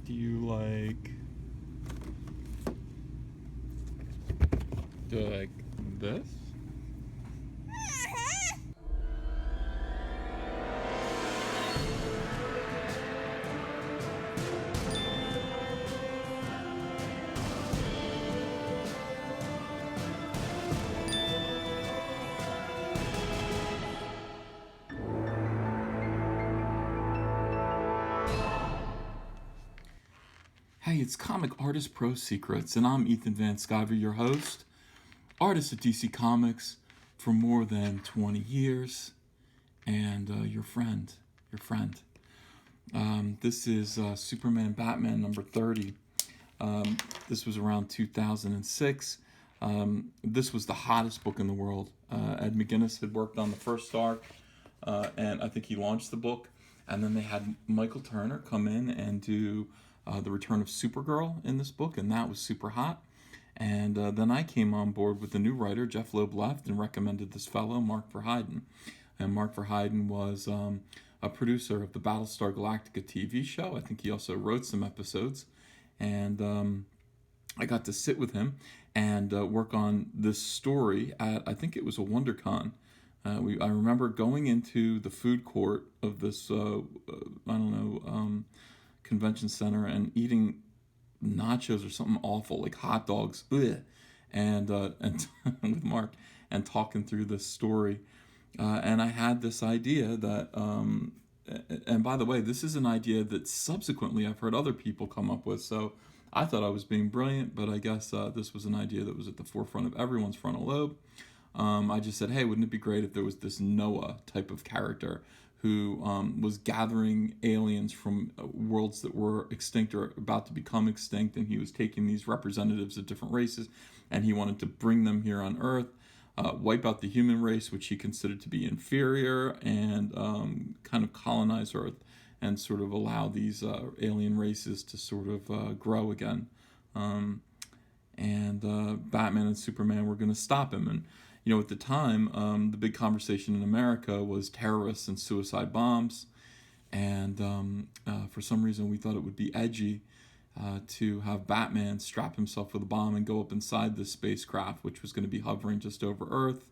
Do you like this? Hey, it's Comic Artist Pro Secrets, and I'm Ethan Van Sciver, your host, artist at DC Comics for more than 20 years, and your friend. This is Superman Batman number 30. This was around 2006. This was the hottest book in the world. Ed McGuinness had worked on the first arc, and I think he launched the book. And then they had Michael Turner come in and do the return of Supergirl in this book, and that was super hot. And then I came on board with the new writer, Jeff Loeb left, and recommended this fellow, Mark Verheiden. And Mark Verheiden was a producer of the Battlestar Galactica TV show. I think he also wrote some episodes. And I got to sit with him and work on this story at, I think it was a WonderCon. I remember going into the food court of this, convention center and eating nachos or something awful, like hot dogs, ugh, and with Mark and talking through this story. And I had this idea that, and by the way, this is an idea that subsequently I've heard other people come up with. So I thought I was being brilliant, but I guess this was an idea that was at the forefront of everyone's frontal lobe. I just said, hey, wouldn't it be great if there was this Noah type of character who was gathering aliens from worlds that were extinct or about to become extinct, and he was taking these representatives of different races, and he wanted to bring them here on Earth, wipe out the human race, which he considered to be inferior, and kind of colonize Earth and sort of allow these alien races to sort of grow again. And Batman and Superman were going to stop him. And at the time, the big conversation in America was terrorists and suicide bombs. And for some reason, we thought it would be edgy to have Batman strap himself with a bomb and go up inside this spacecraft, which was going to be hovering just over Earth.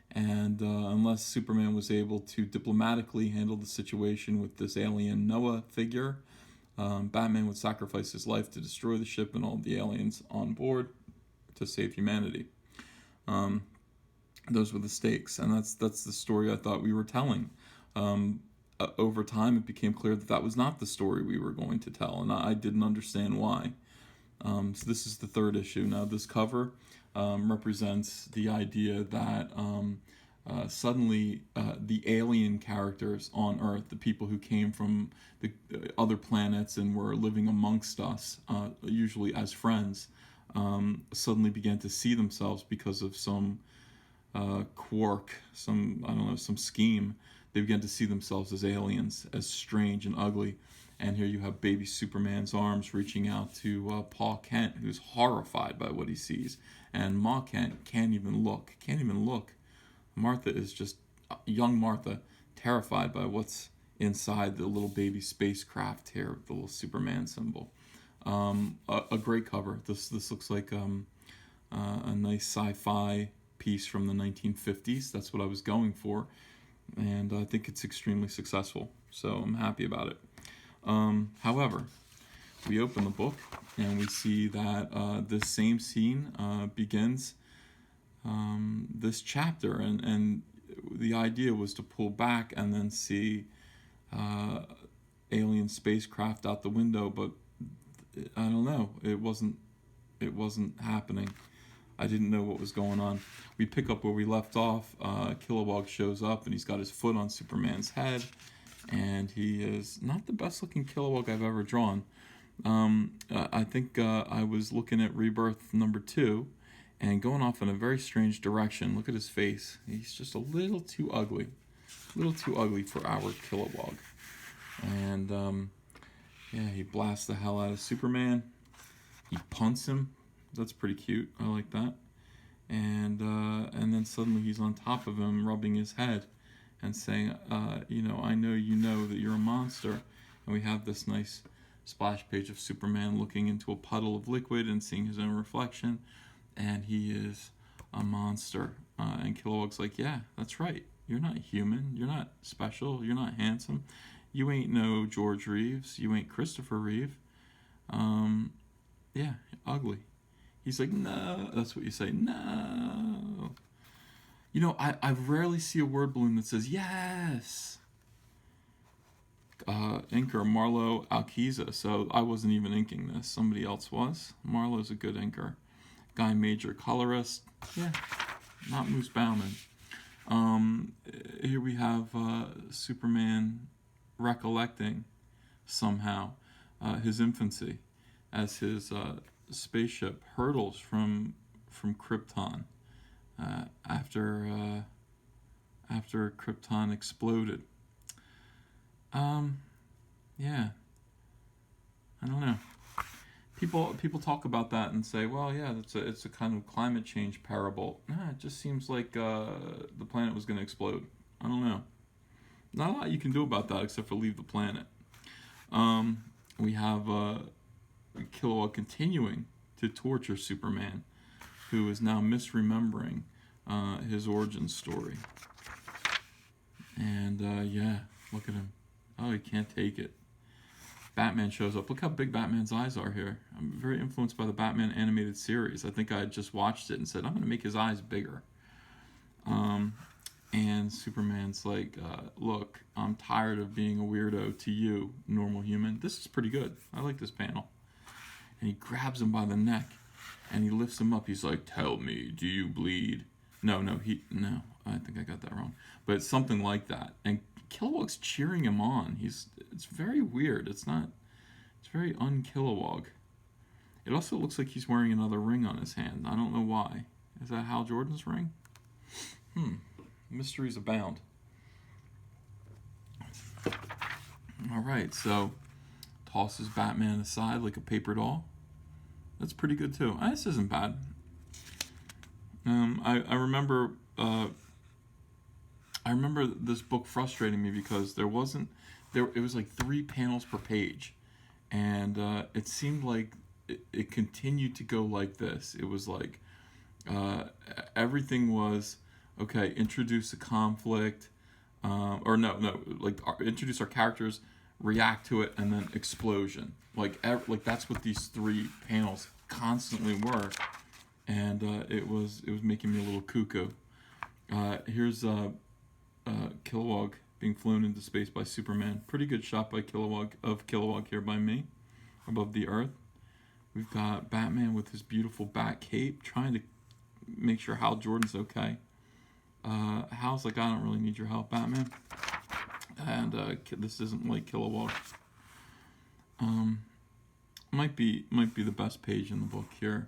And unless Superman was able to diplomatically handle the situation with this alien Noah figure, Batman would sacrifice his life to destroy the ship and all the aliens on board to save humanity. Those were the stakes, and that's the story I thought we were telling. Over time, it became clear that was not the story we were going to tell, and I didn't understand why. So this is the third issue. Now, this cover represents the idea that suddenly the alien characters on Earth, the people who came from the other planets and were living amongst us, usually as friends, suddenly began to see themselves because of some quirk, some scheme. They began to see themselves as aliens, as strange and ugly. And here you have baby Superman's arms reaching out to Pa Kent, who's horrified by what he sees. And Ma Kent can't even look. Martha is just, young Martha, terrified by what's inside the little baby spacecraft here, the little Superman symbol. A great cover. This looks like a nice sci-fi piece from the 1950s. That's what I was going for. And I think it's extremely successful. So I'm happy about it. However, we open the book and we see that this same scene begins this chapter, and the idea was to pull back and then see alien spacecraft out the window, but I don't know. It wasn't happening. I didn't know what was going on. We pick up where we left off. Kilowog shows up and he's got his foot on Superman's head, and he is not the best looking Kilowog I've ever drawn. I think I was looking at Rebirth number 2 and going off in a very strange direction. Look at his face. He's just a little too ugly for our Kilowog. And he blasts the hell out of Superman. He punts him. That's pretty cute. I like that. And then suddenly he's on top of him, rubbing his head and saying, I know you know that you're a monster. And we have this nice splash page of Superman looking into a puddle of liquid and seeing his own reflection, and he is a monster. And Kilowog's like, yeah, that's right. You're not human. You're not special. You're not handsome. You ain't no George Reeves. You ain't Christopher Reeve. Yeah, ugly. He's like, no. That's what you say. No. You know, I rarely see a word balloon that says yes. Inker Marlo Alquiza. So I wasn't even inking this. Somebody else was. Marlo's a good inker. Guy Major, colorist. Yeah, not Moose Bauman. Here we have Superman recollecting somehow his infancy as his spaceship hurtles from Krypton after Krypton exploded. Yeah, I don't know. People talk about that and say, well, yeah, it's a kind of climate change parable. Nah, it just seems like the planet was going to explode. I don't know. Not a lot you can do about that except for leave the planet. We have Kilowog continuing to torture Superman, who is now misremembering his origin story. And yeah, look at him. Oh, he can't take it. Batman shows up. Look how big Batman's eyes are here. I'm very influenced by the Batman animated series. I think I had just watched it and said, I'm going to make his eyes bigger. And Superman's like, look, I'm tired of being a weirdo to you, normal human. This is pretty good. I like this panel. And he grabs him by the neck and he lifts him up. He's like, tell me, do you bleed? No, I think I got that wrong. But it's something like that. And Kilowog's cheering him on. It's very weird. It's very un-Kilowog. It also looks like he's wearing another ring on his hand. I don't know why. Is that Hal Jordan's ring? Mysteries abound. Alright, so tosses Batman aside like a paper doll. That's pretty good too. This isn't bad. I remember this book frustrating me because it was like 3 panels per page, and it seemed like it continued to go like this. It was like everything was okay. Introduce a conflict, introduce our characters, react to it, and then explosion. Like that's what these 3 panels constantly were, and it was making me a little cuckoo. Here's Kilowog being flown into space by Superman. Pretty good shot by Kilowog here by me, above the Earth. We've got Batman with his beautiful bat cape, trying to make sure Hal Jordan's okay. Hal's like, I don't really need your help, Batman. And this isn't like Kilowog. Might be the best page in the book here.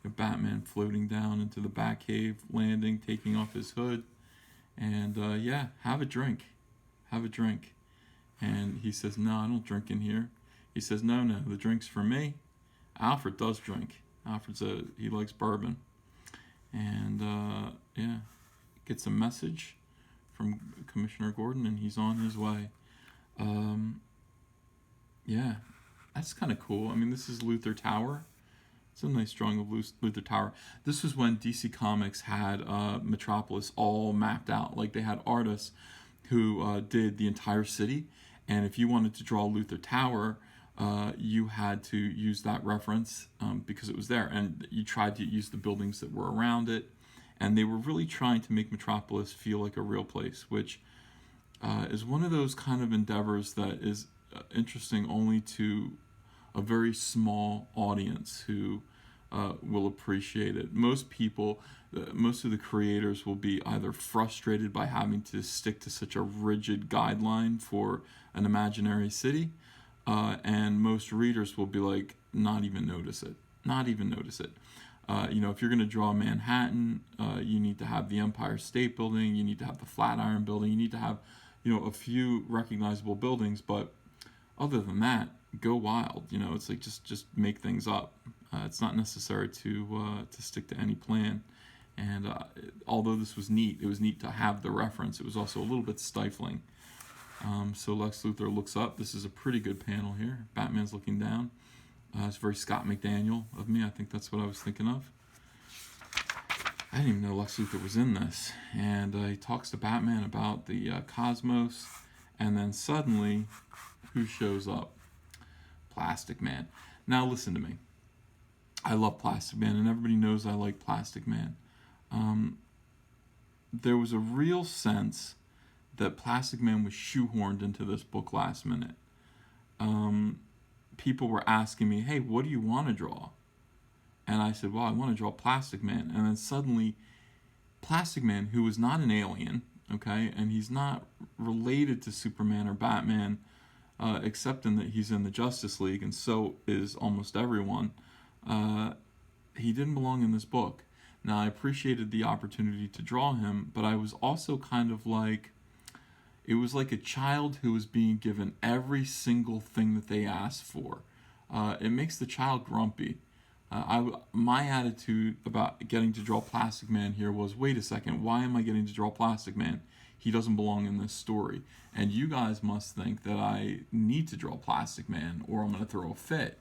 Batman floating down into the Batcave, landing, taking off his hood, and yeah, have a drink. And he says, no, I don't drink in here. He says, no, the drink's for me. Alfred does drink. He likes bourbon. And yeah, gets a message from Commissioner Gordon, and he's on his way. Yeah, that's kind of cool. I mean, this is Luthor Tower. It's a nice drawing of Luthor Tower. This was when DC Comics had Metropolis all mapped out. Like, they had artists who did the entire city, and if you wanted to draw Luthor Tower, you had to use that reference because it was there, and you tried to use the buildings that were around it, and they were really trying to make Metropolis feel like a real place, which is one of those kind of endeavors that is interesting only to a very small audience who will appreciate it. Most people, most of the creators will be either frustrated by having to stick to such a rigid guideline for an imaginary city, and most readers will be like, not even notice it. If you're going to draw Manhattan, you need to have the Empire State Building, you need to have the Flatiron Building, you need to have, a few recognizable buildings, but other than that, go wild. It's like just make things up. It's not necessary to stick to any plan. And although this was neat, it was neat to have the reference. It was also a little bit stifling. So Lex Luthor looks up. This is a pretty good panel here. Batman's looking down. It's very Scott McDaniel of me. I think that's what I was thinking of. I didn't even know Lex Luthor was in this. And he talks to Batman about the cosmos. And then suddenly, who shows up? Plastic Man. Now listen to me. I love Plastic Man, and everybody knows I like Plastic Man. There was a real sense that Plastic Man was shoehorned into this book last minute. People were asking me, hey, what do you want to draw? And I said, well, I want to draw Plastic Man. And then suddenly, Plastic Man, who is not an alien, okay, and he's not related to Superman or Batman, except in that he's in the Justice League, and so is almost everyone, he didn't belong in this book. Now, I appreciated the opportunity to draw him, but I was also kind of like, it was like a child who was being given every single thing that they asked for. It makes the child grumpy. My attitude about getting to draw Plastic Man here was, wait a second, why am I getting to draw Plastic Man? He doesn't belong in this story. And you guys must think that I need to draw Plastic Man or I'm going to throw a fit.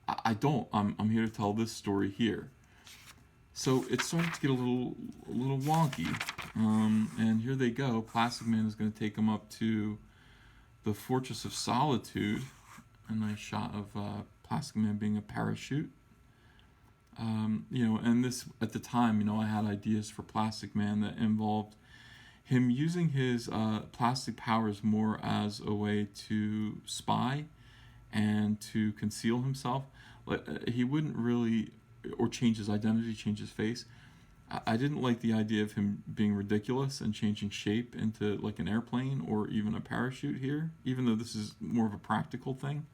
I don't. I'm here to tell this story here. So it started to get a little wonky. And here they go. Plastic Man is going to take them up to the Fortress of Solitude. A nice shot of Plastic Man being a parachute. And this, at the time, I had ideas for Plastic Man that involved him using his plastic powers more as a way to spy and to conceal himself. He wouldn't really, or change his identity, change his face. I didn't like the idea of him being ridiculous and changing shape into like an airplane or even a parachute here, even though this is more of a practical thing.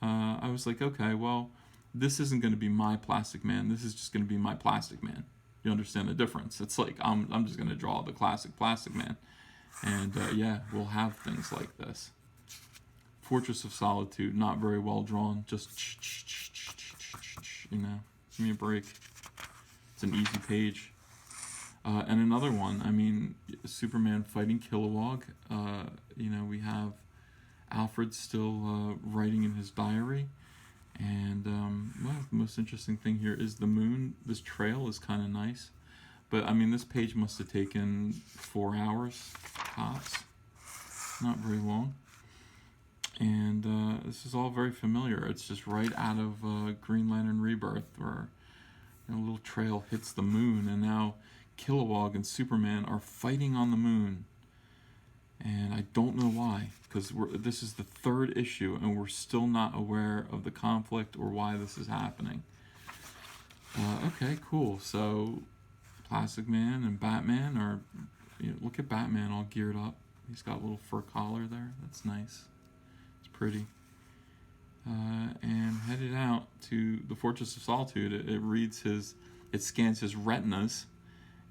I was like, okay, well, this isn't going to be my Plastic Man. This is just going to be my Plastic Man. You understand the difference? It's like I'm just going to draw the classic Plastic Man. And we'll have things like this. Fortress of Solitude, not very well drawn. Just, give me a break. It's an easy page. And another one, Superman fighting Kilowog. We have Alfred still writing in his diary. And, the most interesting thing here is the moon. This trail is kind of nice. But, this page must have taken 4 hours tops. Not very long. And this is all very familiar. It's just right out of Green Lantern Rebirth, where a little trail hits the moon, and now Kilowog and Superman are fighting on the moon. And I don't know why, because this is the 3rd issue, and we're still not aware of the conflict or why this is happening. Okay, cool. So Plastic Man and Batman are, look at Batman all geared up. He's got a little fur collar there. That's nice. It's pretty. And headed out to the Fortress of Solitude. It scans his retinas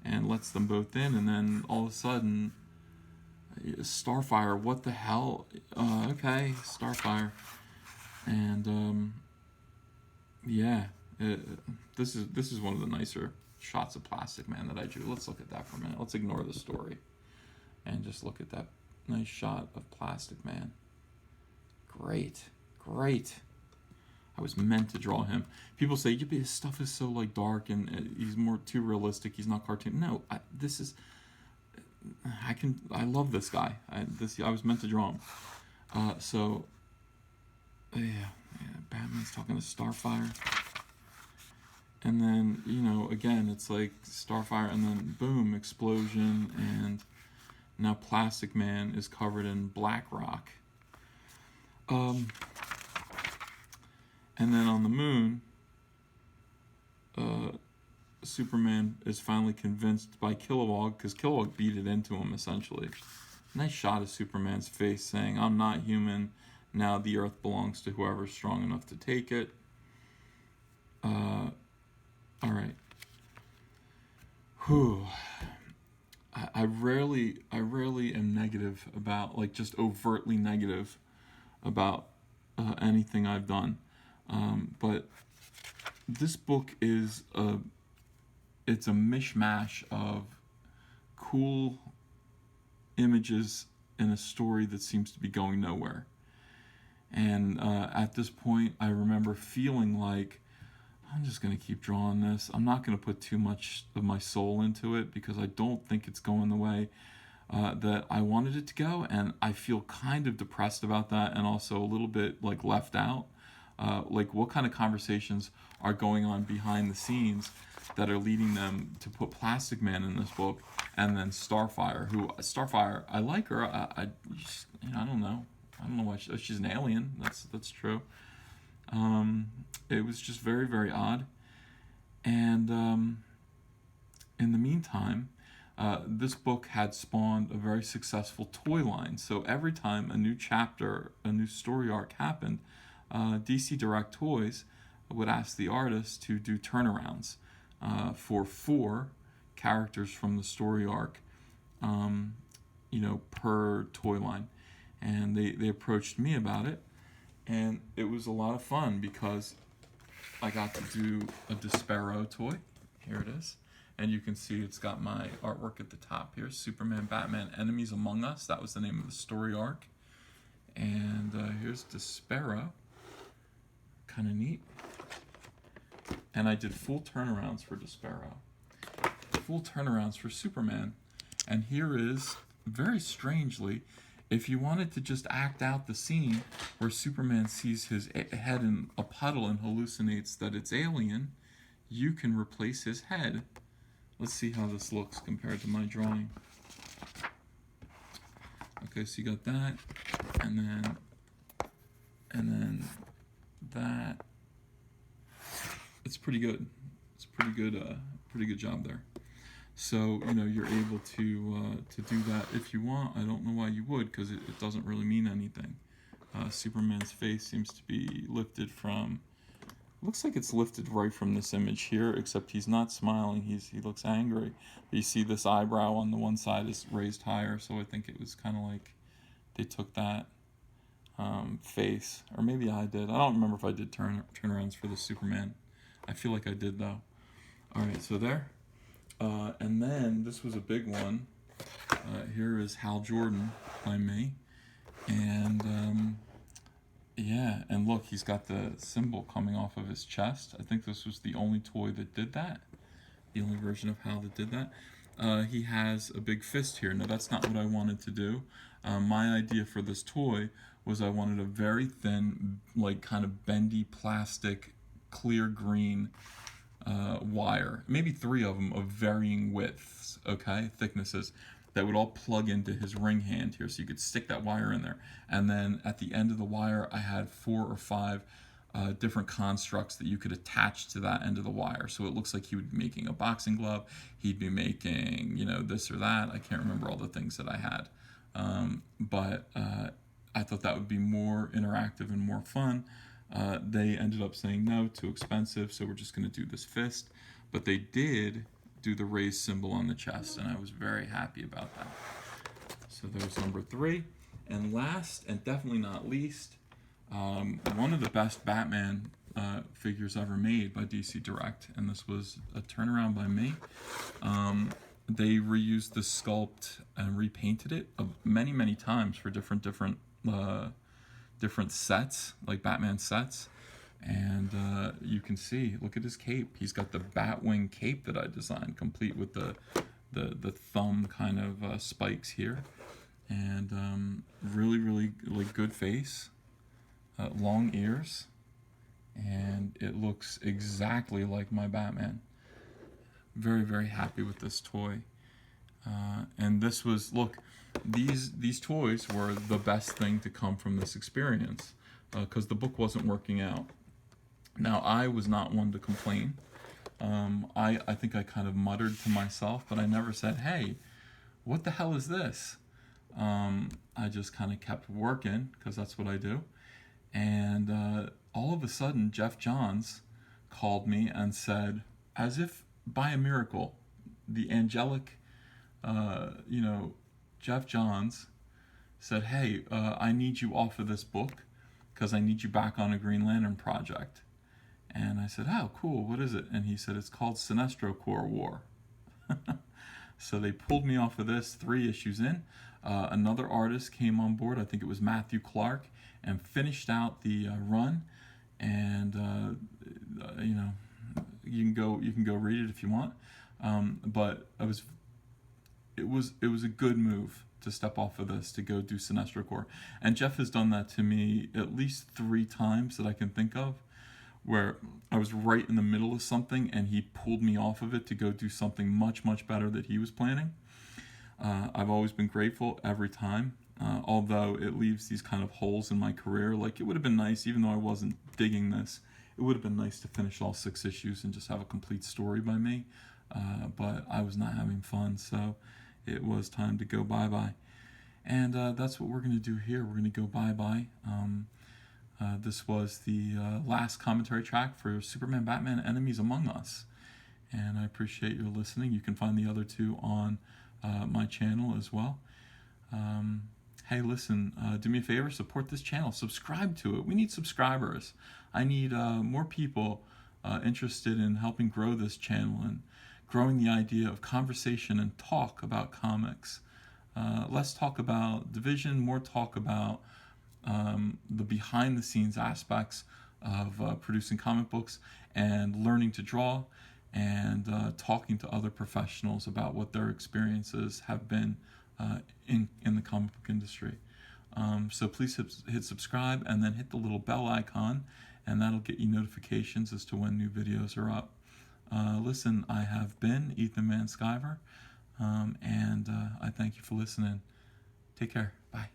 and lets them both in, and then all of a sudden, Starfire, what the hell? Okay, Starfire. And this is one of the nicer shots of Plastic Man that I drew. Let's look at that for a minute. Let's ignore the story and just look at that nice shot of Plastic Man. Great. I was meant to draw him. People say, yeah, but his stuff is so dark and he's more too realistic. He's not cartoon. No, I love this guy. I was meant to draw him. Batman's talking to Starfire. And then, again, it's like Starfire, and then boom, explosion, and now Plastic Man is covered in black rock. And then on the moon, Superman is finally convinced by Kilowog, because Kilowog beat it into him, essentially. Nice shot of Superman's face saying, I'm not human, now the Earth belongs to whoever's strong enough to take it. Alright. Whew. I rarely am negative about, just overtly negative about anything I've done. But this book is it's a mishmash of cool images in a story that seems to be going nowhere. And at this point, I remember feeling like, I'm just going to keep drawing this. I'm not going to put too much of my soul into it because I don't think it's going the way that I wanted it to go. And I feel kind of depressed about that, and also a little bit like left out. Like, what kind of conversations are going on behind the scenes that are leading them to put Plastic Man in this book, and then Starfire, Starfire, I like her. I just, I don't know. I don't know why she's an alien. That's true. It was just very, very odd. And in the meantime, this book had spawned a very successful toy line. So every time a new chapter, a new story arc happened, DC Direct Toys would ask the artist to do turnarounds for 4 characters from the story arc, per toy line. And they approached me about it, and it was a lot of fun because I got to do a Despero toy. Here it is. And you can see it's got my artwork at the top here. Superman, Batman, Enemies Among Us. That was the name of the story arc. And here's Despero. Kind of neat. And I did full turnarounds for Despero. Full turnarounds for Superman. And here is, very strangely, if you wanted to just act out the scene where Superman sees his head in a puddle and hallucinates that it's alien, you can replace his head. Let's see how this looks compared to my drawing. Okay, so you got that, and then that. It's pretty good. It's pretty good job there. So you're able to do that if you want. I don't know why you would, because it doesn't really mean anything. Superman's face seems to be lifted from. Looks like it's lifted right from this image here, except he's not smiling. He looks angry. But you see this eyebrow on the one side is raised higher, so I think it was kind of like they took that face, or maybe I did. I don't remember if I did turnarounds for the Superman. I feel like I did though. All right, so there. And then this was a big one. Here is Hal Jordan by me, and yeah, and look, he's got the symbol coming off of his chest. I think this was the only toy that did that. The only version of Hal that did that. He has a big fist here. Now, that's not what I wanted to do. My idea for this toy was I wanted a very thin, like kind of bendy plastic, clear green wire. Maybe 3 of them of varying widths, okay, thicknesses, that would all plug into his ring hand here, so you could stick that wire in there. And then at the end of the wire, I had 4 or 5 different constructs that you could attach to that end of the wire. So it looks like he would be making a boxing glove. He'd be making, this or that. I can't remember all the things that I had. But I thought that would be more interactive and more fun. They ended up saying no, too expensive, so we're just going to do this fist. But they did do the raised symbol on the chest, and I was very happy about that. So there's number 3. And last, and definitely not least, one of the best Batman figures ever made by DC Direct, and this was a turnaround by me. They reused the sculpt and repainted it many, many times for different sets, like Batman sets. And you can see, look at his cape. He's got the Batwing cape that I designed, complete with the thumb kind of spikes here, and really, really like good face, long ears, and it looks exactly like my Batman. Very, very happy with this toy. And this was, look, these toys were the best thing to come from this experience, because the book wasn't working out. Now, I was not one to complain. I think I kind of muttered to myself, but I never said, hey, what the hell is this? I just kind of kept working, because that's what I do. And all of a sudden, Geoff Johns called me and said, as if by a miracle, the angelic, Geoff Johns said, hey, I need you off of this book, because I need you back on a Green Lantern project. And I said, oh, cool, what is it? And he said, it's called Sinestro Corps War. So they pulled me off of this 3 issues in. Another artist came on board, I think it was Matthew Clark, and finished out the run. And you know, you can go read it if you want. But it was a good move to step off of this to go do Sinestro Corps. And Jeff has done that to me at least 3 times that I can think of, where I was right in the middle of something and he pulled me off of it to go do something much, much better that he was planning. I've always been grateful every time, although it leaves these kind of holes in my career. Like, it would have been nice, even though I wasn't digging this, it would have been nice to finish all 6 issues and just have a complete story by me. But I was not having fun, so it was time to go bye-bye. And that's what we're going to do here. We're going to go bye-bye. This was the last commentary track for Superman, Batman, Enemies Among Us. And I appreciate your listening. You can find the other 2 on my channel as well. Hey, listen, do me a favor, support this channel. Subscribe to it. We need subscribers. I need more people interested in helping grow this channel and growing the idea of conversation and talk about comics. Less talk about division, more talk about the behind-the-scenes aspects of producing comic books and learning to draw, and talking to other professionals about what their experiences have been in the comic book industry. So please hit subscribe and then hit the little bell icon, and that'll get you notifications as to when new videos are up. Listen, I have been Ethan Van Sciver, and I thank you for listening. Take care. Bye.